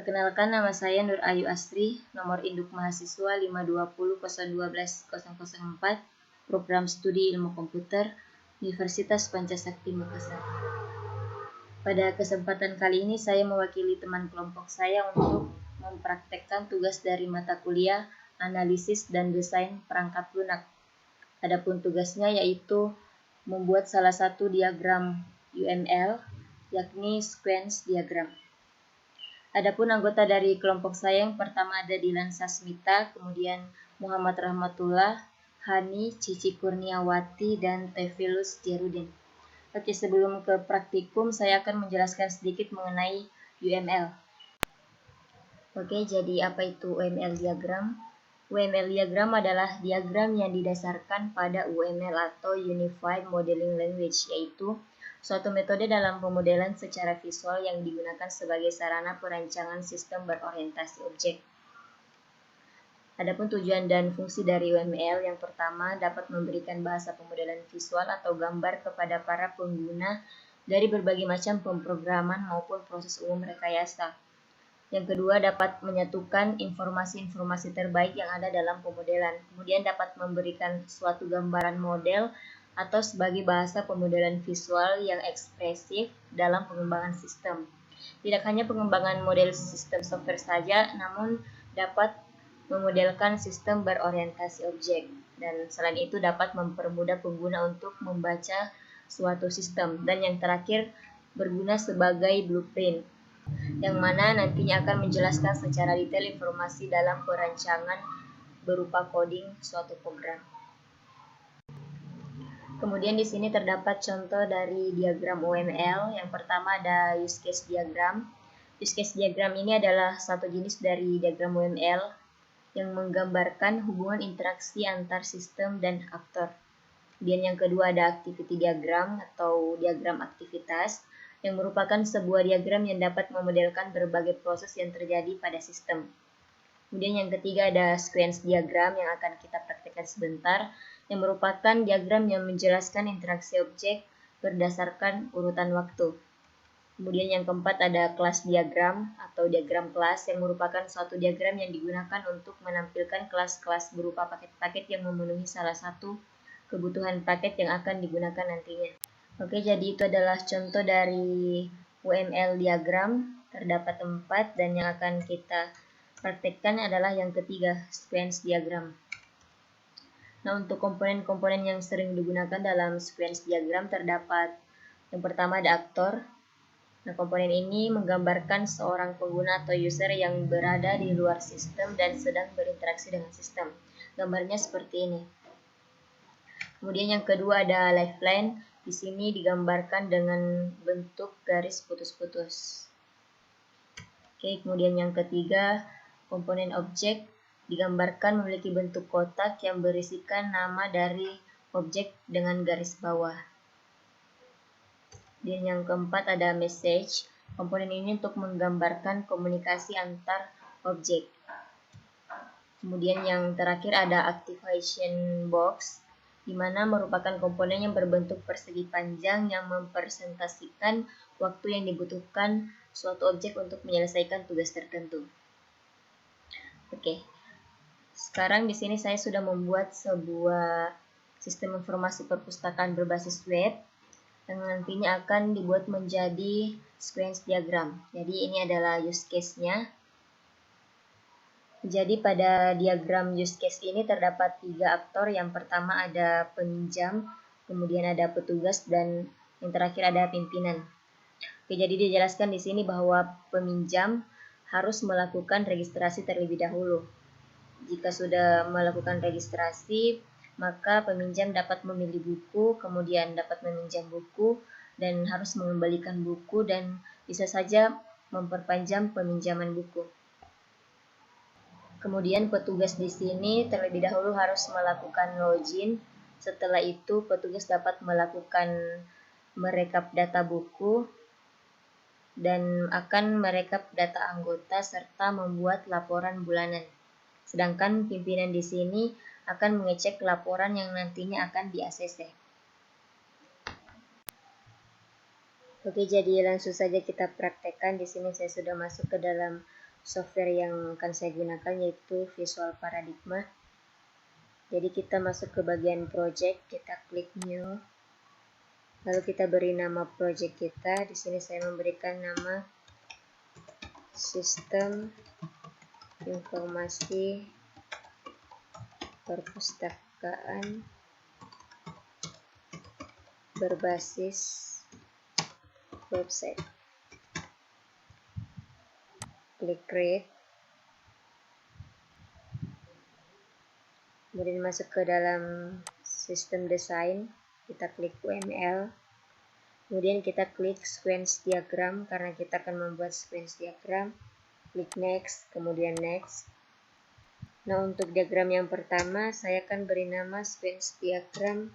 Perkenalkan, nama saya Nur Ayu Astri, nomor induk mahasiswa 520 012 004, program studi ilmu komputer, Universitas Pancasakti Makassar. Pada kesempatan kali ini saya mewakili teman kelompok saya untuk mempraktekkan tugas dari mata kuliah analisis dan desain perangkat lunak. Adapun tugasnya yaitu membuat salah satu diagram UML, yakni sequence diagram. Adapun anggota dari kelompok saya yang pertama ada Dilan Sasmita, kemudian Muhammad Rahmatullah, Hani, Cici Kurniawati, dan Tefilus Jerudin. Oke, sebelum ke praktikum, saya akan menjelaskan sedikit mengenai UML. Oke, jadi apa itu UML diagram? UML diagram adalah diagram yang didasarkan pada UML atau Unified Modeling Language, yaitu suatu metode dalam pemodelan secara visual yang digunakan sebagai sarana perancangan sistem berorientasi objek. Adapun tujuan dan fungsi dari UML, yang pertama dapat memberikan bahasa pemodelan visual atau gambar kepada para pengguna dari berbagai macam pemrograman maupun proses umum rekayasa. Yang kedua, dapat menyatukan informasi-informasi terbaik yang ada dalam pemodelan. Kemudian dapat memberikan suatu gambaran model atau sebagai bahasa pemodelan visual yang ekspresif dalam pengembangan sistem. Tidak hanya pengembangan model sistem software saja, namun dapat memodelkan sistem berorientasi objek. Dan selain itu dapat mempermudah pengguna untuk membaca suatu sistem. Dan yang terakhir, berguna sebagai blueprint, yang mana nantinya akan menjelaskan secara detail informasi dalam perancangan berupa coding suatu program. Kemudian di sini terdapat contoh dari diagram UML. Yang pertama ada use case diagram. Use case diagram ini adalah satu jenis dari diagram UML yang menggambarkan hubungan interaksi antar sistem dan aktor. Kemudian yang kedua ada activity diagram atau diagram aktivitas, yang merupakan sebuah diagram yang dapat memodelkan berbagai proses yang terjadi pada sistem. Kemudian yang ketiga ada sequence diagram yang akan kita praktekkan sebentar, yang merupakan diagram yang menjelaskan interaksi objek berdasarkan urutan waktu. Kemudian yang keempat ada kelas diagram atau diagram kelas, yang merupakan suatu diagram yang digunakan untuk menampilkan kelas-kelas berupa paket-paket yang memenuhi salah satu kebutuhan paket yang akan digunakan nantinya. Oke, jadi itu adalah contoh dari UML diagram. Terdapat 4 dan yang akan kita praktekkan adalah yang ketiga, sequence diagram. Nah, untuk komponen-komponen yang sering digunakan dalam sequence diagram terdapat yang pertama ada aktor. Nah, komponen ini menggambarkan seorang pengguna atau user yang berada di luar sistem dan sedang berinteraksi dengan sistem. Gambarnya seperti ini. Kemudian yang kedua ada lifeline. Di sini digambarkan dengan bentuk garis putus-putus. Oke, kemudian yang ketiga, komponen objek digambarkan memiliki bentuk kotak yang berisikan nama dari objek dengan garis bawah. Dan yang keempat ada message. Komponen ini untuk menggambarkan komunikasi antar objek. Kemudian yang terakhir ada activation box, di mana merupakan komponen yang berbentuk persegi panjang yang mempresentasikan waktu yang dibutuhkan suatu objek untuk menyelesaikan tugas tertentu. Oke. Sekarang di sini saya sudah membuat sebuah sistem informasi perpustakaan berbasis web yang nantinya akan dibuat menjadi sequence diagram. Jadi ini adalah use case-nya. Jadi pada diagram use case ini terdapat 3 aktor. Yang pertama ada peminjam, kemudian ada petugas, dan yang terakhir ada pimpinan. Oke, jadi dijelaskan di sini bahwa peminjam harus melakukan registrasi terlebih dahulu. Jika sudah melakukan registrasi, maka peminjam dapat memilih buku, kemudian dapat meminjam buku, dan harus mengembalikan buku, dan bisa saja memperpanjang peminjaman buku. Kemudian petugas di sini terlebih dahulu harus melakukan login. Setelah itu petugas dapat melakukan merekap data buku dan akan merekap data anggota serta membuat laporan bulanan. Sedangkan pimpinan di sini akan mengecek laporan yang nantinya akan di-ACC. Oke, jadi langsung saja kita praktekkan. Di sini saya sudah masuk ke dalam software yang akan saya gunakan, yaitu Visual Paradigma. Jadi kita masuk ke bagian project, kita klik new, lalu kita beri nama project kita. Di sini saya memberikan nama Sistem Informasi Perpustakaan berbasis website. Klik create, kemudian masuk ke dalam sistem desain, kita klik UML, kemudian kita klik sequence diagram karena kita akan membuat sequence diagram. Klik next, kemudian next. Nah, untuk diagram yang pertama saya akan beri nama sequence diagram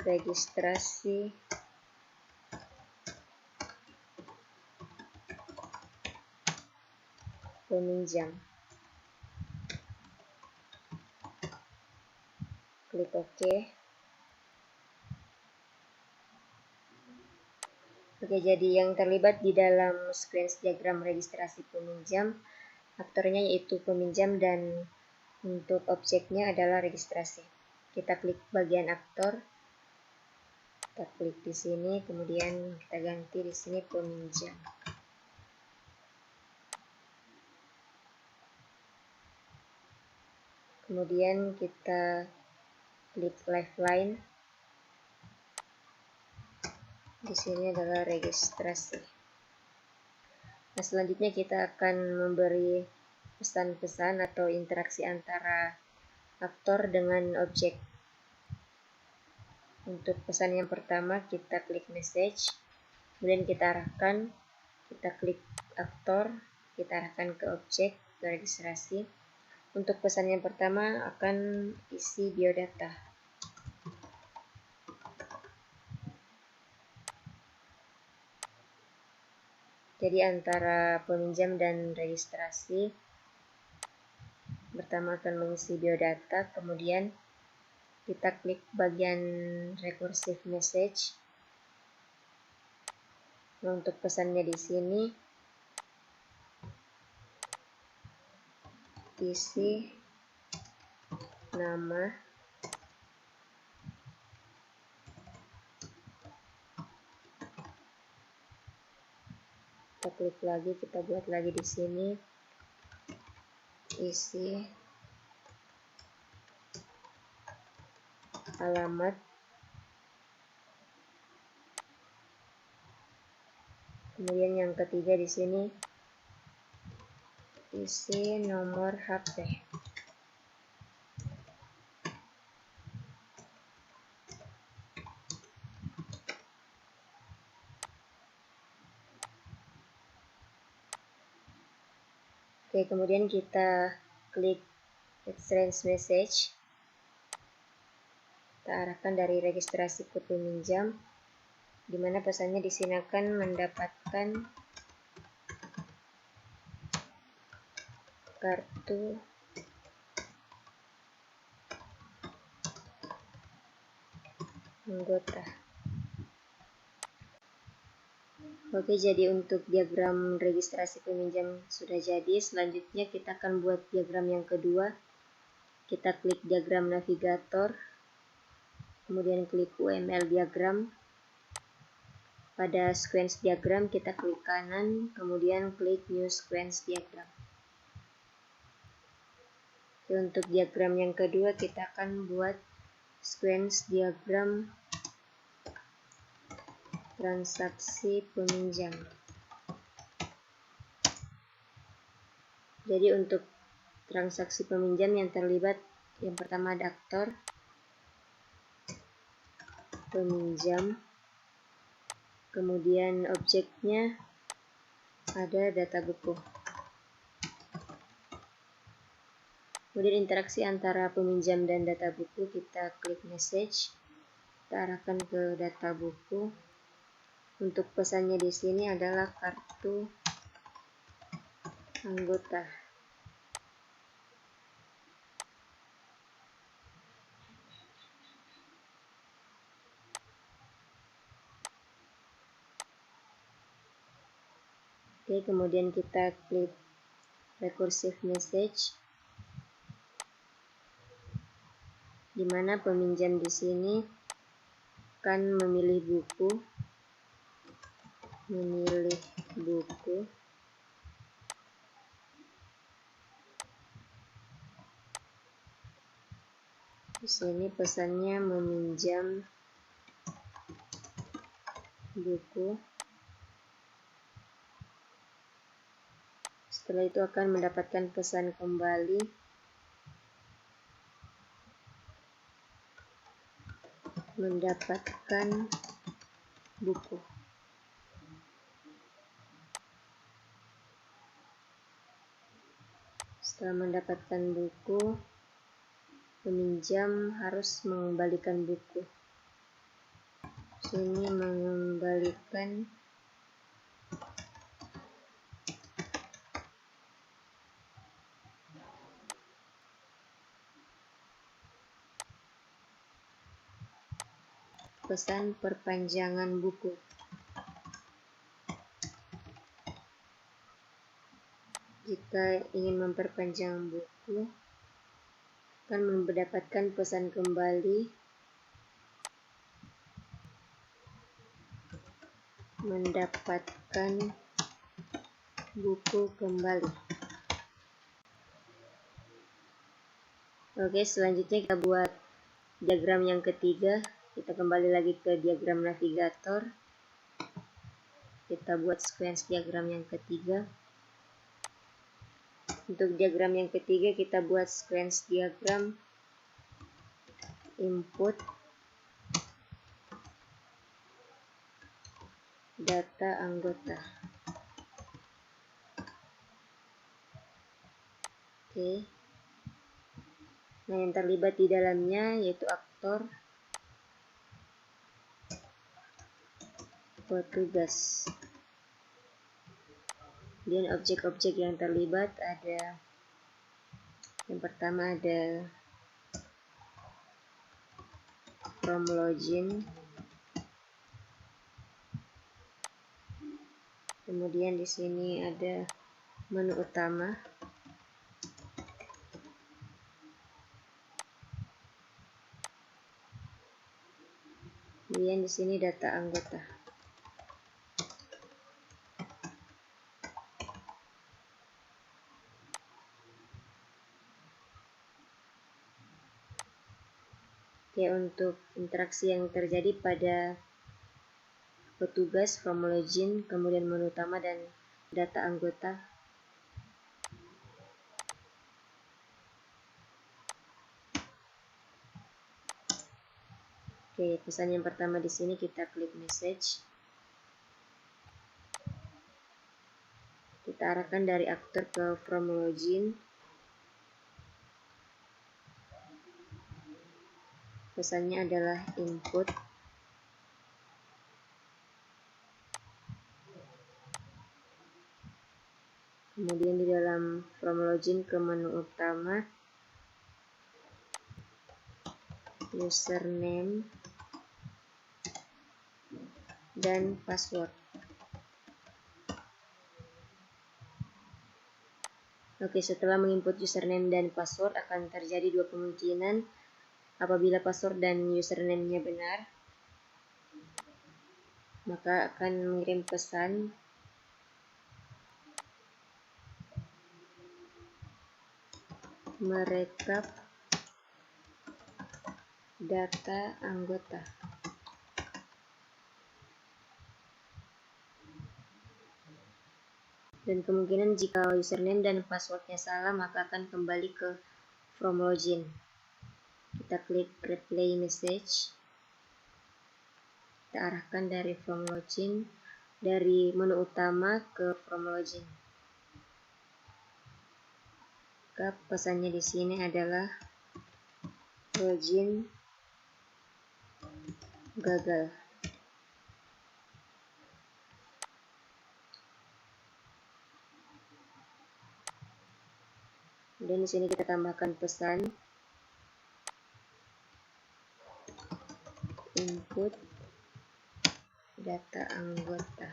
registrasi peminjam. Klik OK. Oke, jadi yang terlibat di dalam sequence diagram registrasi peminjam, aktornya yaitu peminjam dan untuk objeknya adalah registrasi. Kita klik bagian aktor, kita klik di sini, kemudian kita ganti di sini peminjam. Kemudian kita klik lifeline. Di sini adalah registrasi. Nah, selanjutnya kita akan memberi pesan-pesan atau interaksi antara aktor dengan objek. Untuk pesan yang pertama kita klik message, kemudian kita arahkan, kita klik aktor, kita arahkan ke objek, ke registrasi. Untuk pesan yang pertama akan isi biodata. Jadi antara peminjam dan registrasi, pertama akan mengisi biodata, kemudian kita klik bagian recursive message. Nah, untuk pesannya di sini isi nama, kita klik lagi, kita buat lagi di sini isi alamat, kemudian yang ketiga di sini isi nomor HP. Oke, kemudian kita klik exchange message. Kita arahkan dari registrasi ke peminjam, di mana pesannya di sini akan mendapatkan kartu anggota. Oke, jadi untuk diagram registrasi peminjam sudah jadi. Selanjutnya kita akan buat diagram yang kedua. Kita klik diagram navigator, kemudian klik UML diagram. Pada sequence diagram kita klik kanan, kemudian klik new sequence diagram. Oke, untuk diagram yang kedua kita akan buat sequence diagram transaksi peminjam. Jadi untuk transaksi peminjam yang terlibat, yang pertama ada aktor, peminjam, kemudian objeknya ada data buku. Kemudian interaksi antara peminjam dan data buku, kita klik message, kita arahkan ke data buku. Untuk pesannya di sini adalah kartu anggota. Oke, Oke, kemudian kita klik recursive message, di mana peminjam di sini akan memilih buku, Di sini pesannya meminjam buku. Setelah itu akan mendapatkan pesan kembali. Mendapatkan buku. Setelah mendapatkan buku, peminjam harus mengembalikan buku. Sini mengembalikan pesan perpanjangan buku. Jika ingin memperpanjang buku, akan mendapatkan pesan kembali, mendapatkan buku kembali. Oke, selanjutnya kita buat diagram yang ketiga. Kita kembali lagi ke diagram navigator. Kita buat sequence diagram yang ketiga. Untuk diagram yang ketiga kita buat sequence diagram input data anggota. Oke. Nah, yang terlibat di dalamnya yaitu aktor, petugas. Dan objek-objek yang terlibat ada, yang pertama ada from login, kemudian di sini ada menu utama, kemudian di sini data anggota. Oke, untuk interaksi yang terjadi pada petugas, from login, kemudian menu utama dan data anggota. Oke, pesan yang pertama di sini kita klik message. Kita arahkan dari aktor ke from login. Pesannya adalah input. Kemudian di dalam from login ke menu utama, username dan password. Oke, setelah menginput username dan password akan terjadi dua kemungkinan. Apabila password dan username-nya benar, maka akan mengirim pesan merekap data anggota. Dan kemungkinan jika username dan passwordnya salah, maka akan kembali ke from login. Kita klik replay message. Kita arahkan dari from login, dari menu utama ke from login. Maka pesannya di sini adalah login gagal. Dan di sini kita tambahkan pesan input data anggota.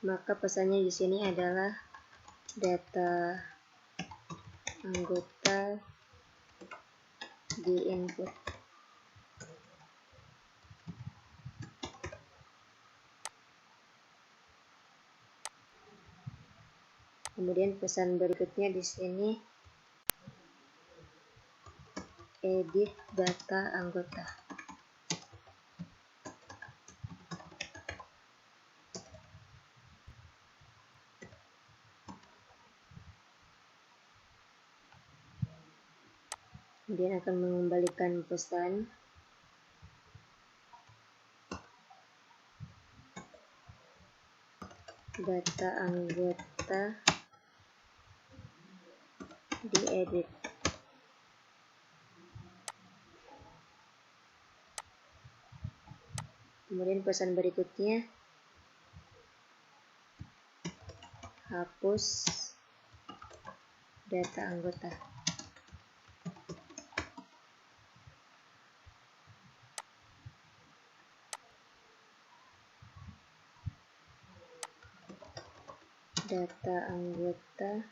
Maka pesannya di sini adalah data anggota di input. Kemudian pesan berikutnya di sini edit data anggota. Kemudian akan mengembalikan pesan data anggota diedit. Kemudian pesan berikutnya hapus data anggota. Data anggota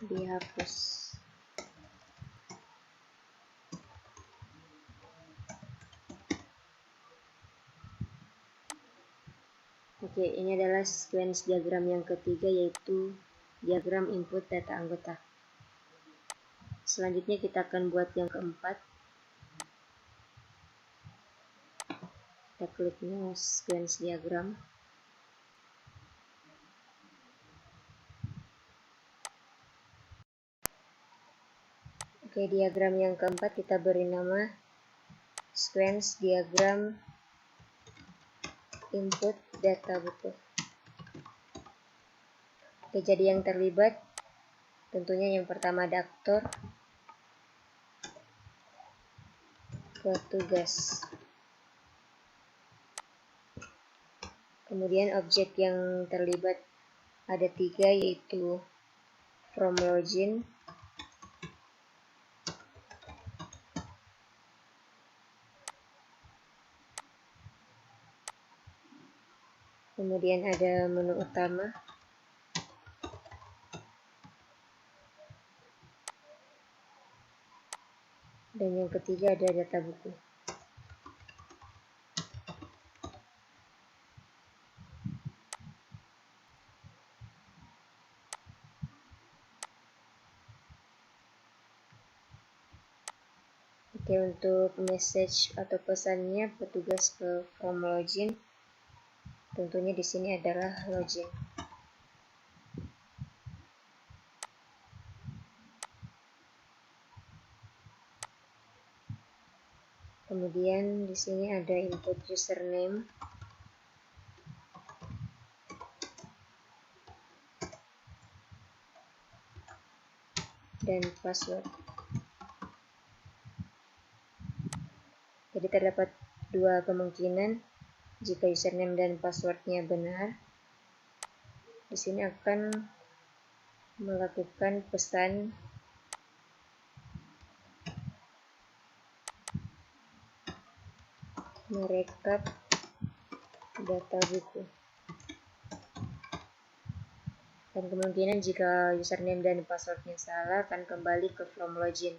dihapus. Oke, ini adalah sequence diagram yang ketiga, yaitu diagram input data anggota. Selanjutnya kita akan buat yang keempat. Kita klik new sequence diagram. Oke, diagram yang keempat kita beri nama sequence diagram input data buku. Oke, jadi yang terlibat tentunya yang pertama ada aktor, petugas. Kemudian objek yang terlibat ada 3, yaitu from login, kemudian ada menu utama, dan yang ketiga ada data buku. Oke, untuk message atau pesannya petugas ke from login, tentunya di sini adalah login. Kemudian di sini ada input username dan password. Jadi terdapat 2 kemungkinan. Jika username dan passwordnya benar, di sini akan melakukan pesan merekap data buku. Dan kemungkinan jika username dan passwordnya salah akan kembali ke from login.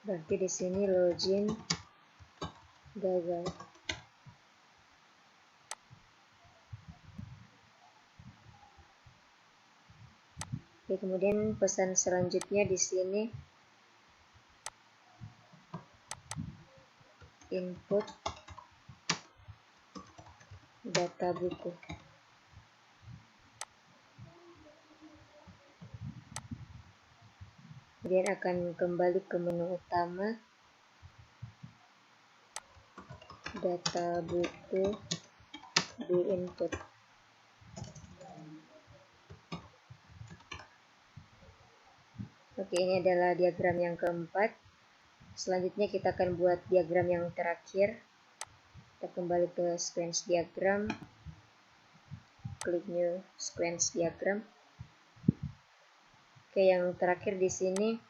Berarti di sini login gagal. Oke, kemudian pesan selanjutnya di sini input data buku. Kemudian akan kembali ke menu utama, data buku di input. Oke, ini adalah diagram yang keempat. Selanjutnya kita akan buat diagram yang terakhir. Kita kembali ke sequence diagram, klik new sequence diagram. Oke, yang terakhir di sini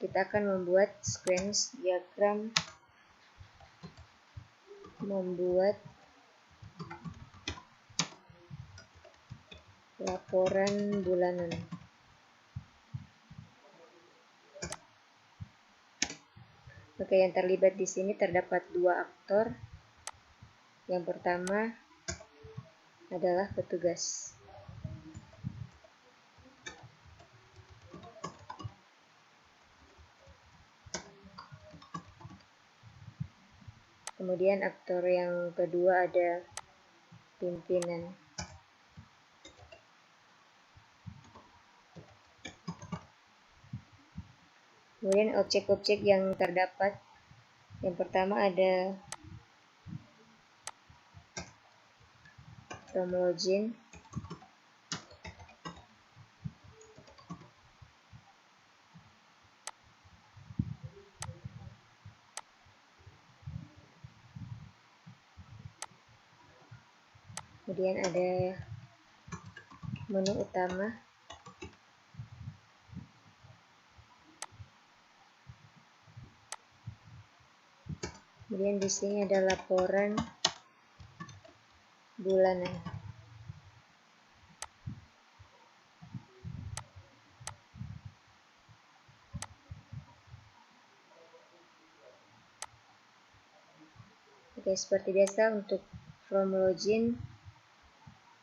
kita akan membuat sequence diagram, membuat laporan bulanan. Oke, yang terlibat di sini terdapat dua aktor. Yang pertama adalah petugas. Kemudian aktor yang kedua ada pimpinan. Kemudian objek-objek yang terdapat, yang pertama ada from login, kemudian ada menu utama, kemudian di sini ada laporan bulanan. Oke, seperti biasa untuk from login,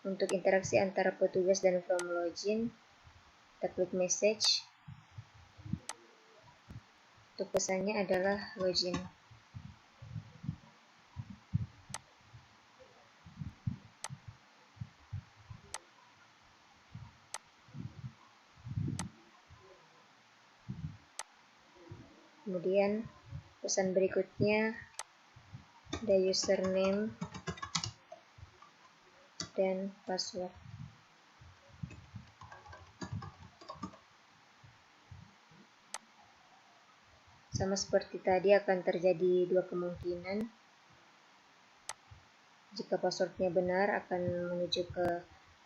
untuk interaksi antara petugas dan from login, kita klik message. Untuk pesannya adalah login. Kemudian pesan berikutnya ada username dan password. Sama seperti tadi akan terjadi dua kemungkinan. Jika passwordnya benar akan menuju ke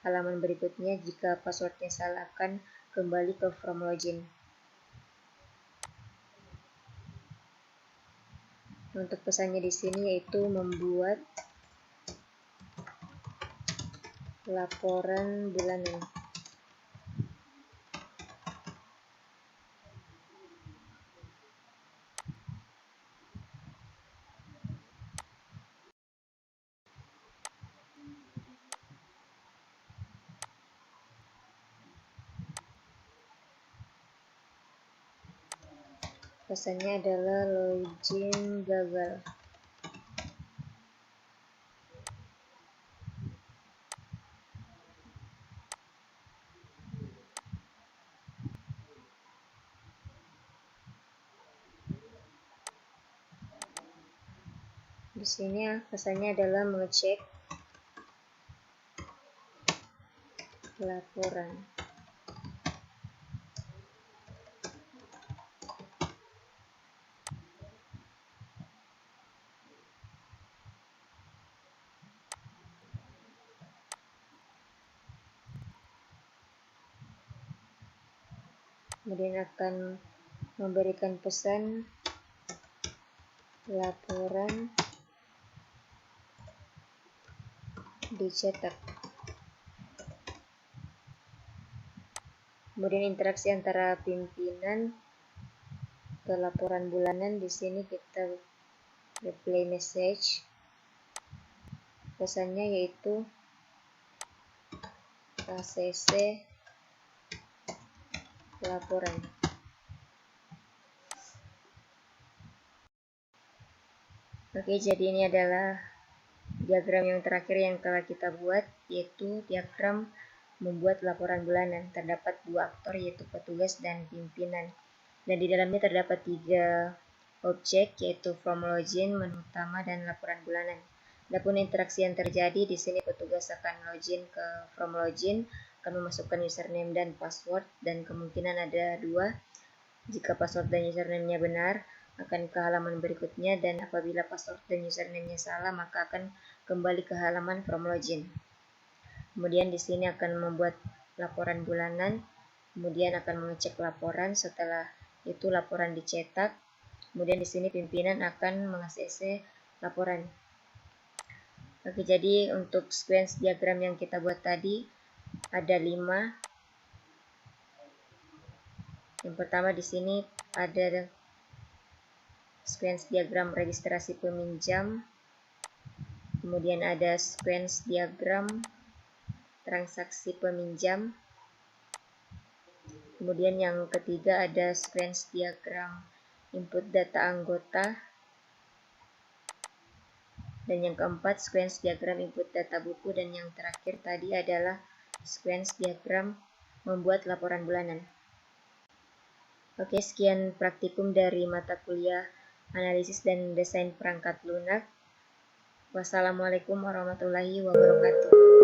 halaman berikutnya, jika passwordnya salah akan kembali ke from login. Untuk pesannya di sini yaitu membuat laporan bulanan. Pesannya adalah login gagal. Di sini pesannya adalah mengecek laporan. Kemudian akan memberikan pesan laporan dicetak. Kemudian interaksi antara pimpinan ke laporan bulanan, di sini kita replay message. Pesannya yaitu ACC laporan. Oke, jadi ini adalah diagram yang terakhir yang telah kita buat, yaitu diagram membuat laporan bulanan. Terdapat dua aktor yaitu petugas dan pimpinan. Dan di dalamnya terdapat tiga objek yaitu from login, menu utama, dan laporan bulanan. Adapun interaksi yang terjadi di sini, petugas akan login ke from login, akan memasukkan username dan password, dan kemungkinan ada dua. Jika password dan username-nya benar, akan ke halaman berikutnya, dan apabila password dan username-nya salah, maka akan kembali ke halaman from login. Kemudian di sini akan membuat laporan bulanan. kemudian akan mengecek laporan. Setelah itu laporan dicetak, kemudian di sini pimpinan akan meng-ACC laporan. Oke, jadi untuk sequence diagram yang kita buat tadi ada 5. Yang pertama di sini ada sequence diagram registrasi peminjam, kemudian ada sequence diagram transaksi peminjam, kemudian yang ketiga ada sequence diagram input data anggota, dan yang keempat sequence diagram input data buku, dan yang terakhir tadi adalah sequence diagram membuat laporan bulanan. Oke, sekian praktikum dari mata kuliah analisis dan desain perangkat lunak. Wassalamualaikum warahmatullahi wabarakatuh.